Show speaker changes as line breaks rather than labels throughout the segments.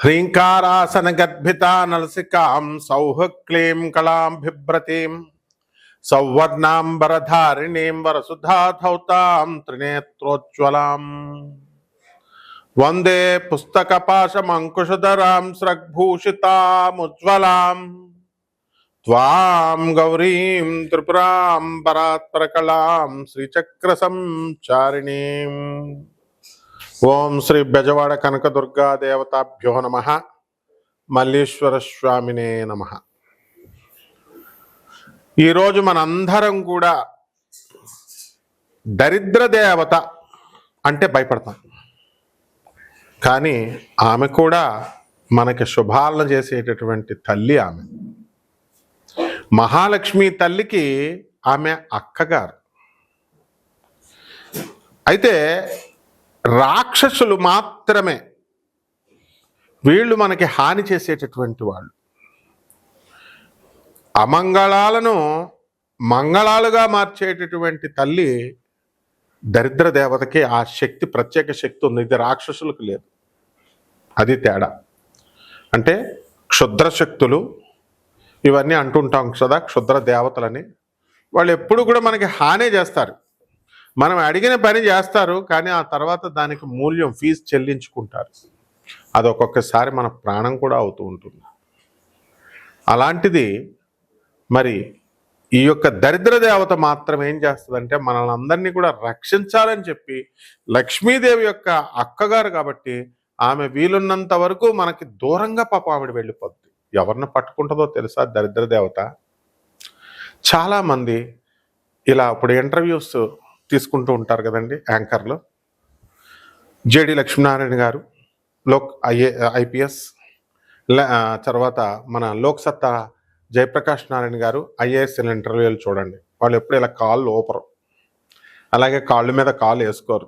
హ్రీంకారాసనగద్భితా నలసికాం సౌహక్లీం కళాం బిభ్రతీం సౌవర్ణాంబరధారిణీం వరసుధాధౌతాం త్రినేత్రోజ్వలాం వందే పుస్తకపాశమంకుశధరాం స్రగ్భూషితాముజ్వలాం త్వాం గౌరీం త్రిపురాం పరాత్పరకళాం శ్రీచక్ర సంచారిణీం. ఓం శ్రీ బెజవాడ కనకదుర్గా దేవతాభ్యో నమః. మల్లీశ్వర స్వామినే నమః. ఈరోజు మనందరం కూడా దరిద్ర దేవత అంటే భయపడతాం, కానీ ఆమె కూడా మనకి శుభాలను చేసేటటువంటి తల్లి. ఆమె మహాలక్ష్మి తల్లికి ఆమె అక్కగారు. అయితే రాక్షసులు మాత్రమే వీళ్ళు మనకి హాని చేసేటటువంటి వాళ్ళు. అమంగళాలను మంగళాలుగా మార్చేటటువంటి తల్లి దరిద్ర దేవతకి ఆ శక్తి, ప్రత్యేక శక్తి ఉంది. ఇది రాక్షసులకు లేదు. అది తేడా. అంటే క్షుద్ర శక్తులు ఇవన్నీ అంటుంటాం కదా, క్షుద్ర దేవతలని. వాళ్ళు ఎప్పుడు కూడా మనకి హాని చేస్తారు. మనం అడిగిన పని చేస్తారు, కానీ ఆ తర్వాత దానికి మూల్యం, ఫీజు చెల్లించుకుంటారు. అది ఒక్కొక్కసారి మన ప్రాణం కూడా అవుతూ ఉంటుంది. అలాంటిది మరి ఈ యొక్క దరిద్ర దేవత మాత్రం ఏం చేస్తుందంటే మనల్ని అందరినీ కూడా రక్షించాలని చెప్పి, లక్ష్మీదేవి యొక్క అక్కగారు కాబట్టి ఆమె వీలున్నంత వరకు మనకి దూరంగా పాప ఆవిడ వెళ్ళిపోద్ది. ఎవరిని పట్టుకుంటుందో తెలుసా దరిద్ర దేవత? చాలామంది ఇలా ఇప్పుడు ఇంటర్వ్యూస్ తీసుకుంటూ ఉంటారు కదండి యాంకర్లు. జేడి లక్ష్మీనారాయణ గారు ఐపీఎస్, తర్వాత మన లోక్సత్తా జయప్రకాష్ నారాయణ గారు ఐఏఎస్ ఇంటర్వ్యూలు చూడండి. వాళ్ళు ఎప్పుడు ఇలా కాళ్ళు ఊపరు, అలాగే కాళ్ళ మీద కాళ్ళు వేసుకోరు.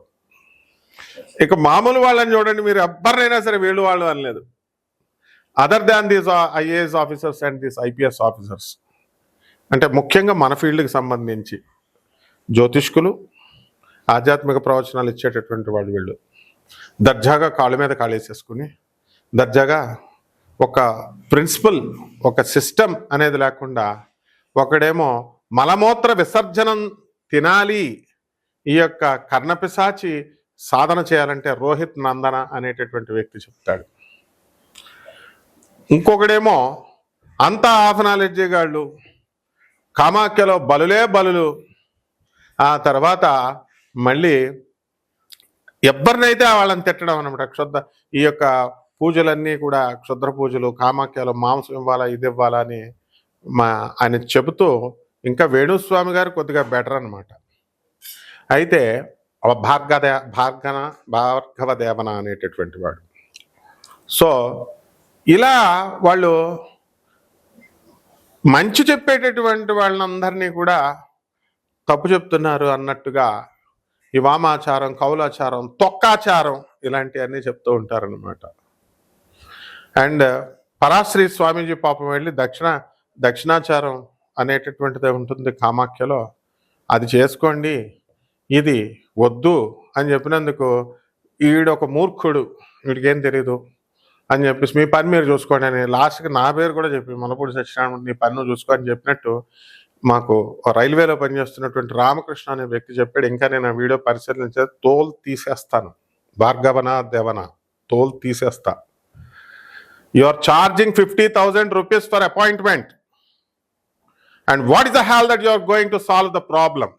ఇక మామూలు వాళ్ళని చూడండి, మీరు ఎవ్వరినైనా సరే వీళ్ళు వాళ్ళు అనలేదు. Other than these IAS officers and these IPS officers, అంటే ముఖ్యంగా మన ఫీల్డ్కి సంబంధించి జ్యోతిష్కులు, ఆధ్యాత్మిక ప్రవచనాలు ఇచ్చేటటువంటి వాళ్ళు వీళ్ళు దర్జాగా కాళ్ళ మీద కాళేసేసుకుని, దర్జాగా ఒక ప్రిన్సిపల్, ఒక సిస్టమ్ అనేది లేకుండా, ఒకడేమో మలమూత్ర విసర్జనం తినాలి, ఈ యొక్క కర్ణపిశాచి సాధన చేయాలంటే రోహిత్ నందన అనేటటువంటి వ్యక్తి చెప్తాడు. ఇంకొకడేమో అంతా హాఫ్ నాలెడ్జీ గాళ్ళు, కామాఖ్యలో బలులే బలులు. ఆ తర్వాత మళ్ళీ ఎవరినైతే వాళ్ళని తిట్టడం అనమాట. ఈ యొక్క పూజలన్నీ కూడా క్షుద్ర పూజలు, కామాఖ్యలో మాంసం ఇవ్వాలా, ఇది ఇవ్వాలా అని ఆయన చెబుతూ, ఇంకా వేణుస్వామి గారు కొద్దిగా బెటర్ అనమాట. అయితే భార్గవ దేవన అనేటటువంటి వాడు. సో ఇలా వాళ్ళు మంచి చెప్పేటటువంటి వాళ్ళందరినీ కూడా తప్పు చెప్తున్నారు అన్నట్టుగా ఈ వామాచారం, కౌలాచారం, తొక్కాచారం ఇలాంటివన్నీ చెప్తూ ఉంటారనమాట. అండ్ పరాశ్రీ స్వామీజీ పాపం వెళ్ళి దక్షిణాచారం అనేటటువంటిది ఉంటుంది కామాఖ్యలో, అది చేసుకోండి, ఇది వద్దు అని చెప్పినందుకు ఈడొక మూర్ఖుడు, వీడికేం తెలీదు అని చెప్పేసి మీ పని మీరు చూసుకోండి అని లాస్ట్కి నా పేరు కూడా చెప్పి మలపూడి సత్యనారాయణ నీ పని నువ్వు చూసుకో అని చెప్పినట్టు మాకు రైల్వేలో పనిచేస్తున్నటువంటి రామకృష్ణ అనే వ్యక్తి చెప్పాడు. ఇంకా నేను ఆ వీడియో పరిశీలించే తోలు తీసేస్తాను, భార్గవన దేవన తోలు తీసేస్తా. You are charging 50,000 rupees for appointment, and what is the hell that you are going to solve the problem.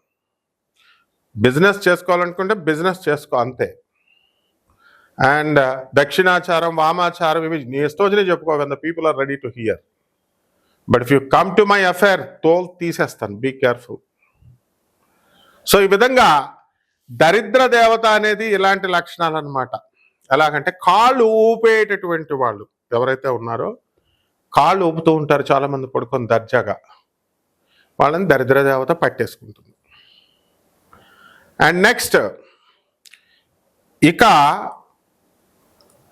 Business చేసుకోవాలనుకుంటే బిజినెస్ చేసుకో, అంతే. అండ్ దక్షిణాచారం, వామాచారం ఇవి నీ ఇష్టం చెప్పుకో, when the people are ready to hear. But if you come to my affair, తోల్ తీసేస్తాను, బీ కేర్ఫుల్. సో ఈ విధంగా దరిద్ర దేవత అనేది ఇలాంటి లక్షణాలు అనమాట. ఎలాగంటే కాళ్ళు ఊపేటటువంటి వాళ్ళు ఎవరైతే ఉన్నారో, కాళ్ళు ఊపుతూ ఉంటారు చాలామంది పడుకొని దర్జాగా, వాళ్ళని దరిద్ర దేవత పట్టేసుకుంటుంది. అండ్ నెక్స్ట్, ఇక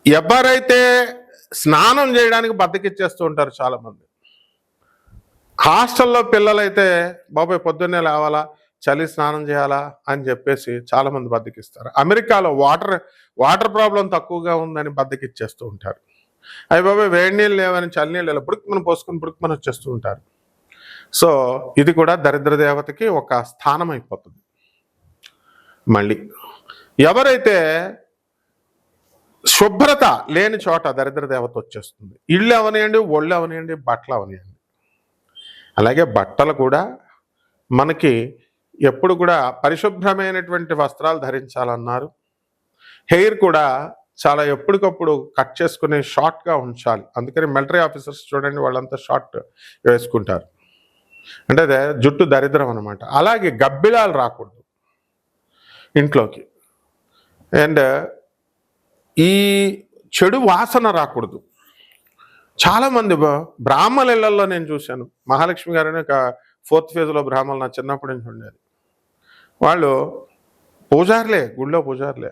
ఎవరైతే స్నానం చేయడానికి బద్దకిచ్చేస్తూ ఉంటారు చాలామంది. హాస్టల్లో పిల్లలైతే బాబాయ్ పొద్దున్నే లేవాలా, చలి స్నానం చేయాలా అని చెప్పేసి చాలామంది బద్దకిస్తారు. అమెరికాలో వాటర్ ప్రాబ్లం తక్కువగా ఉందని బద్దకిచ్చేస్తూ ఉంటారు. అయ్య బాబాయ్ వేడి నీళ్ళు లేవని చల్లనీళ్ళు పుడుక్కుమని పోసుకుని పుడుక్కుమని వచ్చేస్తూ ఉంటారు. సో ఇది కూడా దరిద్ర దేవతకి ఒక స్థానం అయిపోతుంది. మళ్ళీ ఎవరైతే శుభ్రత లేని చోట దరిద్ర దేవత వచ్చేస్తుంది. ఇళ్ళు అవనియండి, ఒళ్ళు అవనియండి, బట్టలు అవనియండి. అలాగే బట్టలు కూడా మనకి ఎప్పుడు కూడా పరిశుభ్రమైనటువంటి వస్త్రాలు ధరించాలన్నారు. హెయిర్ కూడా చాలా ఎప్పటికప్పుడు కట్ చేసుకుని షార్ట్గా ఉంచాలి. అందుకని మిలిటరీ ఆఫీసర్స్ చూడండి, వాళ్ళంతా షార్ట్ వేసుకుంటారు. అంటే అదే జుట్టు దరిద్రం అనమాట. అలాగే గబ్బిలాలు రాకూడదు ఇంట్లోకి. అండ్ ఈ చెడు వాసన రాకూడదు. చాలామంది బ్రాహ్మణ ఇళ్లలో నేను చూశాను. మహాలక్ష్మి గారని ఒక 4th ఫేజ్లో బ్రాహ్మణులు నా చిన్నప్పటి నుంచి ఉండేది. వాళ్ళు పూజారులే, గుళ్ళో పూజారులే.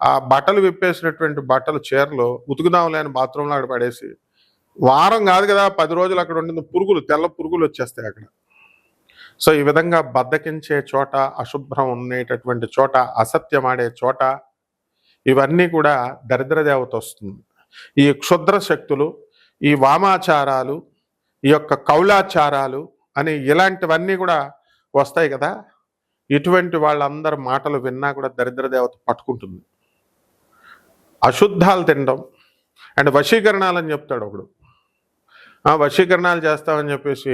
ఆ బట్టలు విప్పేసినటువంటి బట్టలు చీరలు ఉతుకుదాంలే అని బాత్రూంలో అక్కడ పడేసి వారం కాదు కదా 10 రోజులు అక్కడ ఉంటుంది, పురుగులు, తెల్ల పురుగులు వచ్చేస్తాయి అక్కడ. సో ఈ విధంగా బద్దకించే చోట, అశుభ్రం ఉండేటటువంటి చోట, అసత్యం ఆడే చోట ఇవన్నీ కూడా దరిద్ర దేవత వస్తుంది. ఈ క్షుద్ర శక్తులు, ఈ వామాచారాలు, ఈ యొక్క కౌలాచారాలు అని ఇలాంటివన్నీ కూడా వస్తాయి కదా. ఇటువంటి వాళ్ళందరి మాటలు విన్నా కూడా దరిద్ర దేవత పట్టుకుంటుంది. అశుద్ధాలు తినడం అండ్ వశీకరణాలని చెప్తాడు ఒకడు. వశీకరణాలు చేస్తామని చెప్పేసి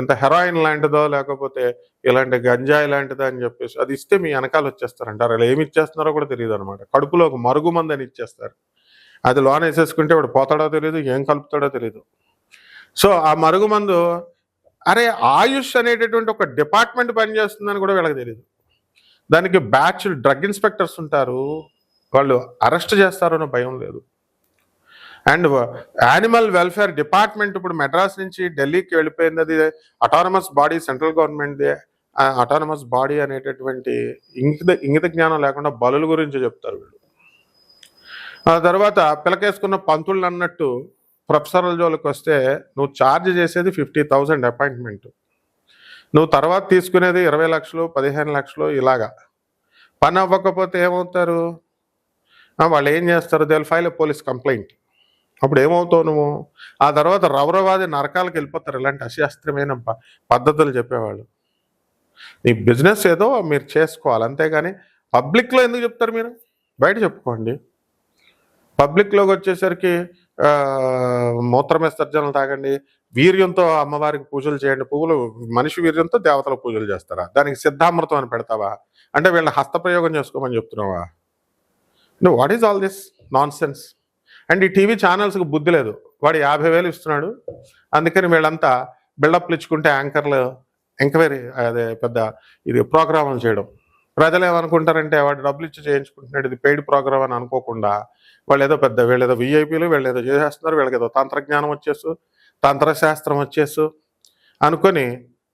ఇంత హెరాయిన్ లాంటిదో లేకపోతే ఇలాంటి గంజాయి లాంటిదో అని చెప్పేసి అది ఇస్తే మీ వెనకాల వచ్చేస్తారంటారు. అలా ఏమి ఇచ్చేస్తున్నారో కూడా తెలియదు అనమాట. కడుపులో ఒక మరుగు మందు అని ఇచ్చేస్తారు. అది లోన వేసేసుకుంటే వాడు పోతాడో తెలియదు, ఏం కలుపుతాడో తెలియదు. సో ఆ మరుగు మందు, అరే ఆయుష్ అనేటటువంటి ఒక డిపార్ట్మెంట్ పనిచేస్తుందని కూడా వీళ్ళకి తెలియదు. దానికి బ్యాచ్ డ్రగ్ ఇన్స్పెక్టర్స్ ఉంటారు, వాళ్ళు అరెస్ట్ చేస్తారన్న భయం లేదు. అండ్ యానిమల్ వెల్ఫేర్ డిపార్ట్మెంట్ ఇప్పుడు మెడ్రాస్ నుంచి ఢిల్లీకి వెళ్ళిపోయింది. అది అటానమస్ బాడీ, సెంట్రల్ గవర్నమెంట్ది. అటానమస్ బాడీ అనేటటువంటి ఇంగిత జ్ఞానం లేకుండా బలుల గురించి చెప్తారు వీళ్ళు. ఆ తర్వాత పిలకేసుకున్న పంతుళ్ళు అన్నట్టు ప్రొఫెసర్ల జోలికి వస్తే నువ్వు ఛార్జ్ చేసేది 50,000 అపాయింట్మెంట్, నువ్వు తర్వాత తీసుకునేది 20 లక్షలు, 15 లక్షలు. ఇలాగా పని అవ్వకపోతే ఏమవుతారు వాళ్ళు? ఏం చేస్తారు? They will file a police complaint. అప్పుడు ఏమవుతావు నువ్వు? ఆ తర్వాత రౌరవాది నరకాలకు వెళ్ళిపోతారు ఇలాంటి అశాస్త్రమైన పద్ధతులు చెప్పేవాళ్ళు. నీ బిజినెస్ ఏదో మీరు చేసుకోవాలి, అంతేగాని పబ్లిక్లో ఎందుకు చెప్తారు? మీరు బయట చెప్పుకోండి. పబ్లిక్లోకి వచ్చేసరికి మూత్ర విసర్జనలు తాగండి, వీర్యంతో అమ్మవారికి పూజలు చేయండి. పువ్వులు మనిషి వీర్యంతో దేవతల పూజలు చేస్తారా? దానికి సిద్ధామృతం అని పెడతావా? అంటే వీళ్ళని హస్తప్రయోగం చేసుకోమని చెప్తున్నావా? What is all this non sense? And ఈ టీవీ ఛానల్స్కి బుద్ధి లేదు. వాడు 50,000 ఇస్తున్నాడు, అందుకని వీళ్ళంతా బిల్డప్లు ఇచ్చుకుంటే యాంకర్లు ఎంక్వైరీ, అదే పెద్ద ఇది ప్రోగ్రాములు చేయడం. ప్రజలు ఏమనుకుంటారంటే వాడు డబ్బులు ఇచ్చి చేయించుకుంటున్నాడు, ఇది పెయిడ్ ప్రోగ్రామ్ అని అనుకోకుండా వాళ్ళు ఏదో పెద్ద, వీళ్ళేదో విఐపీలు, వీళ్ళు ఏదో చేసేస్తున్నారు, వీళ్ళకి ఏదో తంత్రజ్ఞానం వచ్చేసు, తంత్రశాస్త్రం వచ్చేసు అనుకొని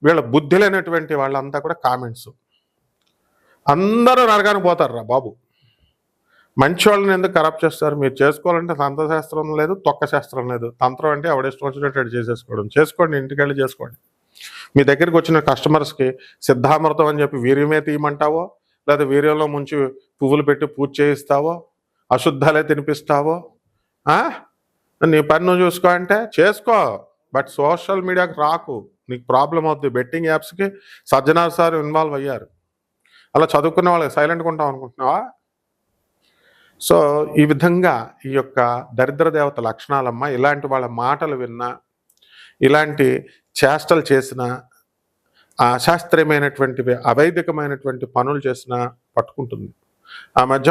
వీళ్ళ బుద్ధి లేనటువంటి వాళ్ళంతా కూడా కామెంట్స్. అందరూ నరకానికి పోతారు రా బాబు. మంచి వాళ్ళని ఎందుకు కరప్ట్ చేస్తారు? మీరు చేసుకోవాలంటే తంత్రశాస్త్రం లేదు, తొక్క శాస్త్రం లేదు. తంత్రం అంటే ఎవడేష్టం వచ్చినట్టు చేసేసుకోవడం. చేసుకోండి, ఇంటికి వెళ్ళి చేసుకోండి. మీ దగ్గరికి వచ్చిన కస్టమర్స్కి సిద్ధామృతం అని చెప్పి వీర్యమే తీయమంటావో, లేదా వీర్యంలో ముంచి పువ్వులు పెట్టి పూజ చేయిస్తావో, అశుద్ధాలే తినిపిస్తావో, నీ పని నువ్వు చూసుకో అంటే చేసుకో. బట్ సోషల్ మీడియాకి రాకు, నీకు ప్రాబ్లం అవుతుంది. బెట్టింగ్ యాప్స్కి సజ్జనార్ సార్ ఇన్వాల్వ్ అయ్యారు. అలా చదువుకున్న వాళ్ళకి సైలెంట్గా ఉంటాం అనుకుంటున్నావా? సో ఈ విధంగా ఈ యొక్క దరిద్ర దేవత లక్షణాలమ్మ. ఇలాంటి వాళ్ళ మాటలు విన్నా, ఇలాంటి చేష్టలు చేసిన, అశాస్త్రీయమైనటువంటివి, అవైదికమైనటువంటి పనులు చేసినా పట్టుకుంటుంది. ఆ మధ్య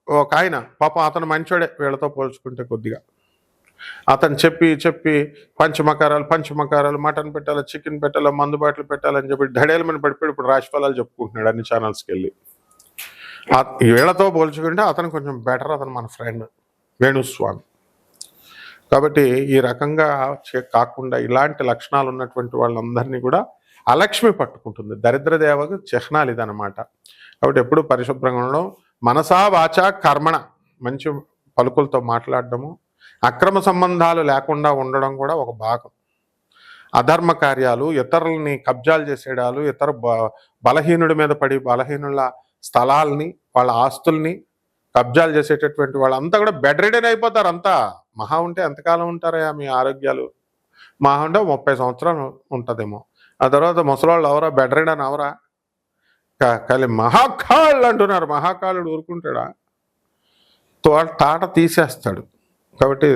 ఒక ఆయన పాపం, అతను మంచోడే వీళ్ళతో పోల్చుకుంటే కొద్దిగా. అతను చెప్పి పంచమకారాలు, మటన్ పెట్టాలి, చికెన్ పెట్టాలి, మందు బాటలు పెట్టాలని చెప్పి ధడేలమని పడిపోయి ఇప్పుడు రాశిఫలాలు చెప్పుకుంటున్నాడు అన్ని ఛానల్స్కి వెళ్ళి. వీళ్ళతో పోల్చుకుంటే అతను కొంచెం బెటర్. అతను మన ఫ్రెండ్ వేణుస్వామి. కాబట్టి ఈ రకంగా కాకుండా ఇలాంటి లక్షణాలు ఉన్నటువంటి వాళ్ళందరినీ కూడా అలక్ష్మి పట్టుకుంటుంది. దరిద్ర దేవకు చిహ్నాలు ఇదనమాట. కాబట్టి ఎప్పుడు పరిశుభ్రంగా ఉండడం, మనసా వాచా కర్మణ, మంచి పలుకులతో మాట్లాడడము, అక్రమ సంబంధాలు లేకుండా ఉండడం కూడా ఒక భాగం. అధర్మ కార్యాలు, ఇతరులని కబ్జాలు చేసేయడాలు, ఇతర బలహీనుడి మీద పడి బలహీనుల స్థలాల్ని, వాళ్ళ ఆస్తుల్ని కబ్జాలు చేసేటటువంటి వాళ్ళంతా కూడా బెడ్ రిడెన్ అయిపోతారు. అంతా మహా ఉంటే ఎంతకాలం ఉంటారయ్యా మీ ఆరోగ్యాలు? మహా ఉంటే 30 సంవత్సరాలు ఉంటుందేమో. ఆ తర్వాత ముసలాళ్ళు అవరా, బెడ్ రిడెన్ అవరా? కానీ మహాకాళ్ళు అంటున్నారు. మహాకాళుడు ఊరుకుంటాడా? తాట తీసేస్తాడు. కాబట్టి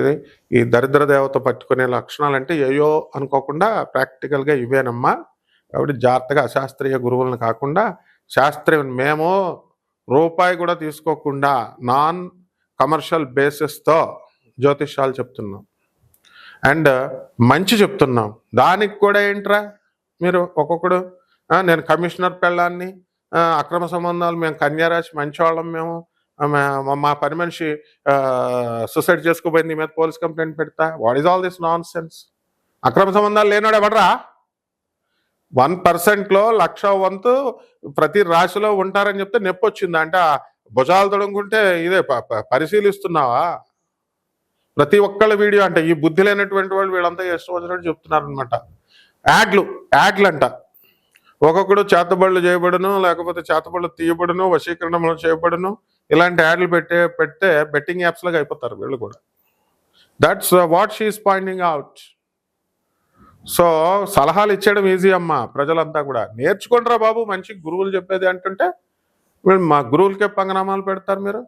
ఈ దరిద్ర దేవత పట్టుకునే లక్షణాలంటే ఏయో అనుకోకుండా ప్రాక్టికల్గా ఇవేనమ్మా. కాబట్టి జాగ్రత్తగా అశాస్త్రీయ గురువులను కాకుండా శాస్త్రీయ, మేము రూపాయి కూడా తీసుకోకుండా నాన్ కమర్షియల్ బేసిస్తో జ్యోతిష్యాలు చెప్తున్నాం అండ్ మంచి చెప్తున్నాం. దానికి కూడా ఏంట్రా మీరు ఒక్కొక్కడు నేను కమిషనర్ పెళ్ళాన్ని, అక్రమ సంబంధాలు, మేము కన్యారాశి మంచివాళ్ళం, మేము మా పని మనిషి సూసైడ్ చేసుకోపోయింది, మీద పోలీస్ కంప్లైంట్ పెడతా. What is all this non sense? అక్రమ సంబంధాలు లేనాడు ఎవడరా? 1%లో 1,00,000 వంతు ప్రతి రాశిలో ఉంటారని చెప్తే నొప్పి వచ్చింది అంటే భుజాలు తొడుగుంటే ఇదే పరిశీలిస్తున్నావా? ప్రతి ఒక్కళ్ళ వీడియో అంటే ఈ బుద్ధి లేనటువంటి వాళ్ళు వీళ్ళంతా ఇష్టం వచ్చినట్టు చెప్తున్నారు అనమాట. యాడ్లు అంట. ఒక్కొక్కడు చేతబడులు చేయబడును, లేకపోతే చేతబడులు తీయబడును, వశీకరణలు చేయబడును, ఇలాంటి యాడ్లు పెడితే బెట్టింగ్ యాప్స్ లాగా అయిపోతారు వీళ్ళు కూడా. That's what she is pointing out. So సలహాలు ఇచ్చేయడం ఈజీ అమ్మా. ప్రజలంతా కూడా నేర్చుకుంటారా బాబు, మంచి గురువులు చెప్పేది అంటుంటే మా గురువులకే పంగనామాలు పెడతారు మీరు.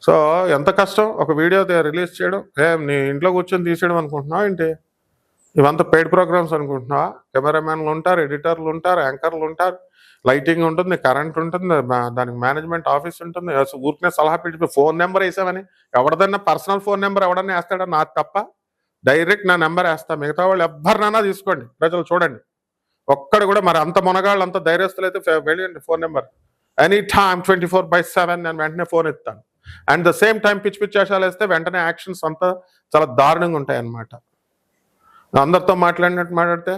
సో ఎంత కష్టం ఒక వీడియో రిలీజ్ చేయడం. నీ ఇంట్లో కూర్చొని తీసేయడం అనుకుంటున్నావా ఏంటి? ఇవంతా పెయిడ్ ప్రోగ్రామ్స్ అనుకుంటున్నావా? కెమెరామెన్లు ఉంటారు, ఎడిటర్లు ఉంటారు, యాంకర్లు ఉంటారు, లైటింగ్ ఉంటుంది, కరెంట్ ఉంటుంది, దానికి మేనేజ్మెంట్ ఆఫీస్ ఉంటుంది. ఊరికనే సలహా పెట్టి ఫోన్ నెంబర్ వేసామని ఎవరిదన్నా పర్సనల్ ఫోన్ నెంబర్ ఎవడన్నా వేస్తాడా? నాకు తప్ప డైరెక్ట్ నా నెంబర్ వేస్తా. మిగతా వాళ్ళు ఎవరినైనా తీసుకోండి, ప్రజలు చూడండి. ఒక్కడు కూడా మరి అంత మునగాళ్ళు, అంత ధైర్యస్తులు అయితే వెళ్ళండి. ఫోన్ నెంబర్ ఎనీ టైమ్ 24/7 నేను వెంటనే ఫోన్ ఎత్తాను. అండ్ ద సేమ్ టైం పిచ్చి పిచ్చి వేషాలు వేస్తే వెంటనే యాక్షన్స్ అంతా చాలా దారుణంగా ఉంటాయి అన్నమాట. అందరితో మాట్లాడినట్టు మాట్లాడితే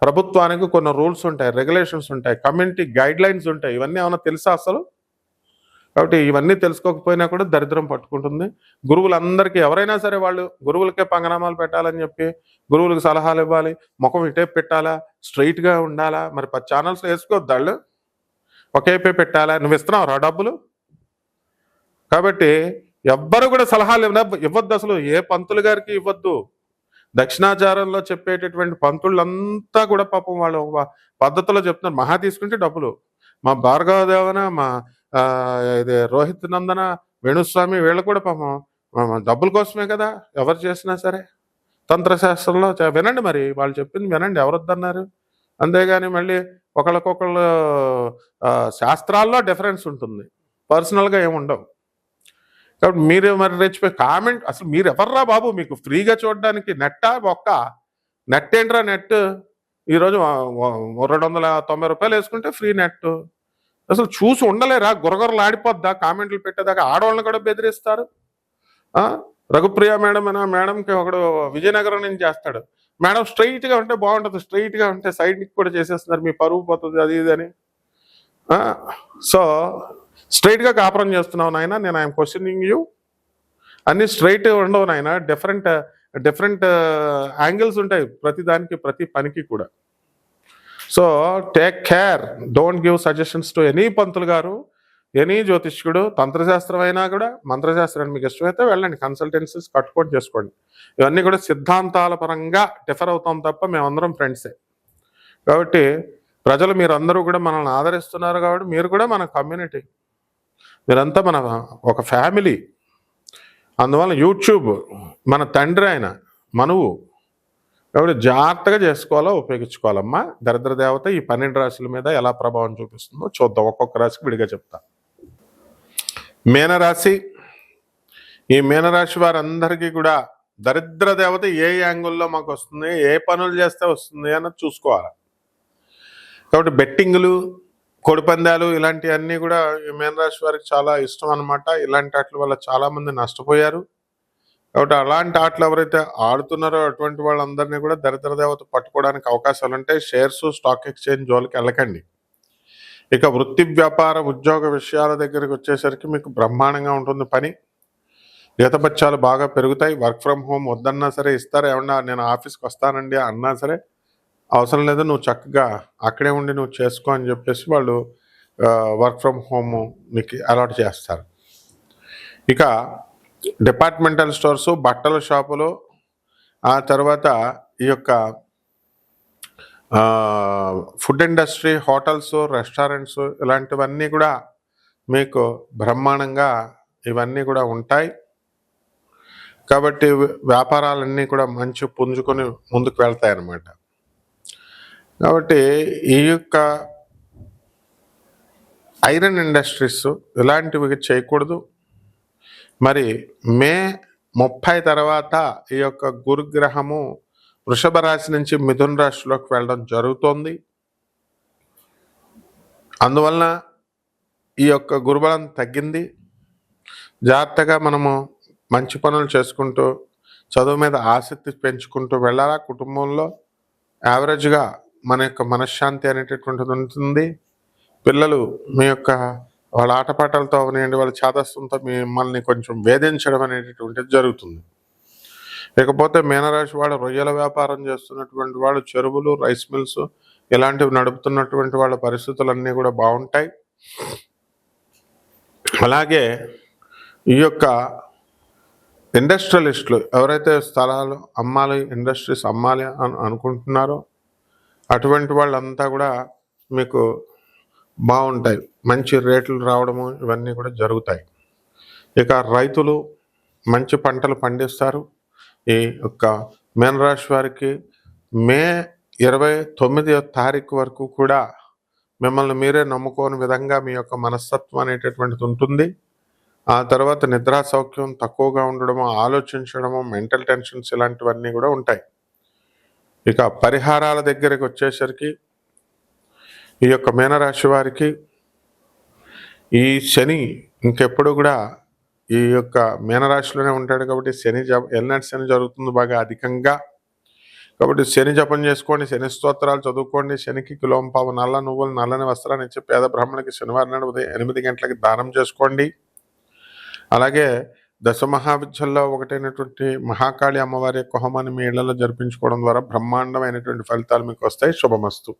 ప్రభుత్వానికి కొన్ని రూల్స్ ఉంటాయి, రెగ్యులేషన్స్ ఉంటాయి, కమ్యూనిటీ గైడ్ లైన్స్ ఉంటాయి. ఇవన్నీ ఏమైనా తెలుసా అసలు? కాబట్టి ఇవన్నీ తెలుసుకోకపోయినా కూడా దరిద్రం పట్టుకుంటుంది. గురువులందరికీ ఎవరైనా సరే వాళ్ళు గురువులకే పంగనామాలు పెట్టాలని చెప్పి గురువులకు సలహాలు ఇవ్వాలి, ముఖం ఇటే పెట్టాలా, స్ట్రైట్గా ఉండాలా, మరి 10 ఛానల్స్లో వేసుకోవద్దు వాళ్ళు, ఒకేపే పెట్టాలా? నువ్వు ఇస్తున్నావు రా డబ్బులు? కాబట్టి ఎవ్వరు కూడా సలహాలు ఇవ్వద్దు, అసలు ఏ పంతులు గారికి ఇవ్వద్దు. దక్షిణాచారంలో చెప్పేటటువంటి పంతుళ్ళంతా కూడా పాపం వాళ్ళు పద్ధతిలో చెప్తున్నారు. మహా తీసుకుంటే డబ్బులు. మా భార్గవదేవన, మా ఇది రోహిత్ నందన, వేణుస్వామి వీళ్ళు కూడా పాపం డబ్బుల కోసమే కదా ఎవరు చేసినా సరే. తంత్రశాస్త్రంలో వినండి, మరి వాళ్ళు చెప్పింది వినండి, ఎవరొద్దన్నారు? అంతేగాని మళ్ళీ ఒకళ్ళకొకళ్ళు శాస్త్రాల్లో డిఫరెన్స్ ఉంటుంది, పర్సనల్గా ఏముండవు. కాబట్టి మీరు మరి రెచ్చిపోయి కామెంట్, అసలు మీరు ఎవర్రా బాబు? మీకు ఫ్రీగా చూడడానికి నెట్టా ఒక్క నెట్ ఏంట్రా? నెట్ ఈరోజు 290 రూపాయలు వేసుకుంటే ఫ్రీ నెట్. అసలు చూసి ఉండలేరా? గురగొరలు ఆడిపోద్దా కామెంట్లు పెట్టేదాకా? ఆడవాళ్ళని కూడా బెదిరిస్తారు. రఘుప్రియ మేడంకి ఒకడు విజయనగరం నుంచి చేస్తాడు. మేడం స్ట్రైట్గా ఉంటే బాగుంటుంది, స్ట్రైట్గా ఉంటే సైడ్కి కూడా చేసేస్తున్నారు, మీ పరువు పోతుంది అది ఇది అని. సో స్ట్రైట్గా కాపురం చేస్తున్నావు నాయన, నేను ఐఎమ్ క్వశ్చనింగ్ యూ. అన్నీ స్ట్రైట్ ఉండవు నాయన, డిఫరెంట్ యాంగిల్స్ ఉంటాయి ప్రతి దానికి, ప్రతి పనికి కూడా. So take care, don't give suggestions to any పంతులు గారు, ఎనీ జ్యోతిష్కుడు. తంత్రశాస్త్రం అయినా కూడా, మంత్రశాస్త్రాన్ని మీకు ఇష్టమైతే వెళ్ళండి, కన్సల్టెన్సీస్ కట్టుకొని చేసుకోండి. ఇవన్నీ కూడా సిద్ధాంతాల పరంగా డిఫర్ అవుతాం తప్ప మేమందరం ఫ్రెండ్సే. కాబట్టి ప్రజలు మీరందరూ కూడా మనల్ని ఆదరిస్తున్నారు కాబట్టి మీరు కూడా మన కమ్యూనిటీ, మీరంతా మన ఒక ఫ్యామిలీ. అందువల్ల యూట్యూబ్ మన తండ్రి ఆయన మనువు. కాబట్టి జాగ్రత్తగా చేసుకోవాలో ఉపయోగించుకోవాలమ్మా. దరిద్ర దేవత ఈ 12 రాశుల మీద ఎలా ప్రభావం చూపిస్తుందో చూద్దాం. ఒక్కొక్క రాశికి విడిగా చెప్తా. మీనరాశి. ఈ మీనరాశి వారందరికీ కూడా దరిద్ర దేవత ఏ యాంగిల్లో మాకు వస్తుంది, ఏ పనులు చేస్తే వస్తుంది అన్నది చూసుకోవాలి. కాబట్టి బెట్టింగులు, కోడిపందాలు ఇలాంటివన్నీ కూడా ఈ మీనరాశి వారికి చాలా ఇష్టం అనమాట. ఇలాంటి ఆటల వల్ల చాలామంది నష్టపోయారు. కాబట్టి అలాంటి ఆటలు ఎవరైతే ఆడుతున్నారో అటువంటి వాళ్ళందరినీ కూడా దరిద్ర దేవత పట్టుకోవడానికి అవకాశాలు ఉంటాయి. షేర్స్, స్టాక్ ఎక్స్చేంజ్ జోలికి వెళ్ళకండి. ఇక వృత్తి, వ్యాపార, ఉద్యోగ విషయాల దగ్గరికి వచ్చేసరికి మీకు బ్రహ్మాండంగా ఉంటుంది పని. జీతభత్యాలు బాగా పెరుగుతాయి. వర్క్ ఫ్రమ్ హోమ్ వద్దన్నా సరే ఇస్తారు. ఏమన్నా నేను ఆఫీస్కి వస్తానండి అన్నా సరే అవసరం లేదు, నువ్వు చక్కగా అక్కడే ఉండి నువ్వు చేసుకో అని చెప్పేసి వాళ్ళు వర్క్ ఫ్రమ్ హోమ్ మీకు అలాట్ చేస్తారు. ఇక డిపార్ట్మెంటల్ స్టోర్సు, బట్టల షాపులు, ఆ తర్వాత ఈ యొక్క ఫుడ్ ఇండస్ట్రీ, హోటల్స్, రెస్టారెంట్స్ ఇలాంటివన్నీ కూడా మీకు బ్రహ్మాండంగా ఇవన్నీ కూడా ఉంటాయి. కాబట్టి వ్యాపారాలన్నీ కూడా మంచి పుంజుకొని ముందుకు వెళ్తాయి అన్నమాట. కాబట్టి ఈ యొక్క ఐరన్ ఇండస్ట్రీస్ ఇలాంటివి చేయకూడదు. మరి మే 30 తర్వాత ఈ యొక్క గురుగ్రహము వృషభ రాశి నుంచి మిథున రాశిలోకి వెళ్ళడం జరుగుతోంది. అందువలన ఈ యొక్క గురుబలం తగ్గింది. జాగ్రత్తగా మనము మంచి పనులు చేసుకుంటూ చదువు మీద ఆసక్తి పెంచుకుంటూ వెళ్ళాలా. కుటుంబంలో యావరేజ్గా మన యొక్క మనశ్శాంతి అనేటటువంటిది ఉంటుంది. పిల్లలు మీ యొక్క వాళ్ళ ఆటపాటలతో అవనివ్వండి, వాళ్ళ చాదస్తంతో మిమ్మల్ని కొంచెం వేధించడం అనేటటువంటిది జరుగుతుంది. ఇకపోతే మీనరాశి వాళ్ళు రొయ్యల వ్యాపారం చేస్తున్నటువంటి వాళ్ళు, చెరువులు, రైస్ మిల్స్ ఇలాంటివి నడుపుతున్నటువంటి వాళ్ళ పరిస్థితులన్నీ కూడా బాగుంటాయి. అలాగే ఈ యొక్క ఇండస్ట్రియలిస్టులు ఎవరైతే స్థలాలు అమ్మాలి, ఇండస్ట్రీస్ అమ్మాలి అని అనుకుంటున్నారో అటువంటి వాళ్ళంతా కూడా మీకు బాగుంటాయి. మంచి రేట్లు రావడము ఇవన్నీ కూడా జరుగుతాయి. ఇక రైతులు మంచి పంటలు పండిస్తారు. ఈ యొక్క మీనరాశి వారికి మే 29వ తారీఖు వరకు కూడా మిమ్మల్ని మీరే నమ్ముకోని విధంగా మీ యొక్క మనస్తత్వం అనేటటువంటిది ఉంటుంది. ఆ తర్వాత నిద్రా సౌఖ్యం తక్కువగా ఉండడము, ఆలోచించడము, మెంటల్ టెన్షన్స్ ఇలాంటివన్నీ కూడా ఉంటాయి. ఇక పరిహారాల దగ్గరికి వచ్చేసరికి ఈ యొక్క మీనరాశి వారికి ఈ శని ఇంకెప్పుడు కూడా ఈ యొక్క మీనరాశిలోనే ఉంటాడు కాబట్టి శని ఎల్నాటి శని జరుగుతుంది బాగా అధికంగా. కాబట్టి శని జపం చేసుకోండి, శని స్తోత్రాలు చదువుకోండి. శనికి కిలోంపావు నల్ల నువ్వులు, నల్లని వస్త్రాన్ని ఇచ్చి పేద బ్రాహ్మణులకి శనివారం నాడు ఉదయం 8 గంటలకి దానం చేసుకోండి. అలాగే దశమహావిద్యల్లో ఒకటైనటువంటి మహాకాళి అమ్మవారి యొక్క హోమాన్ని మీ ఇళ్లలో జరిపించుకోవడం ద్వారా బ్రహ్మాండమైనటువంటి ఫలితాలు మీకు వస్తాయి. శుభమస్తు.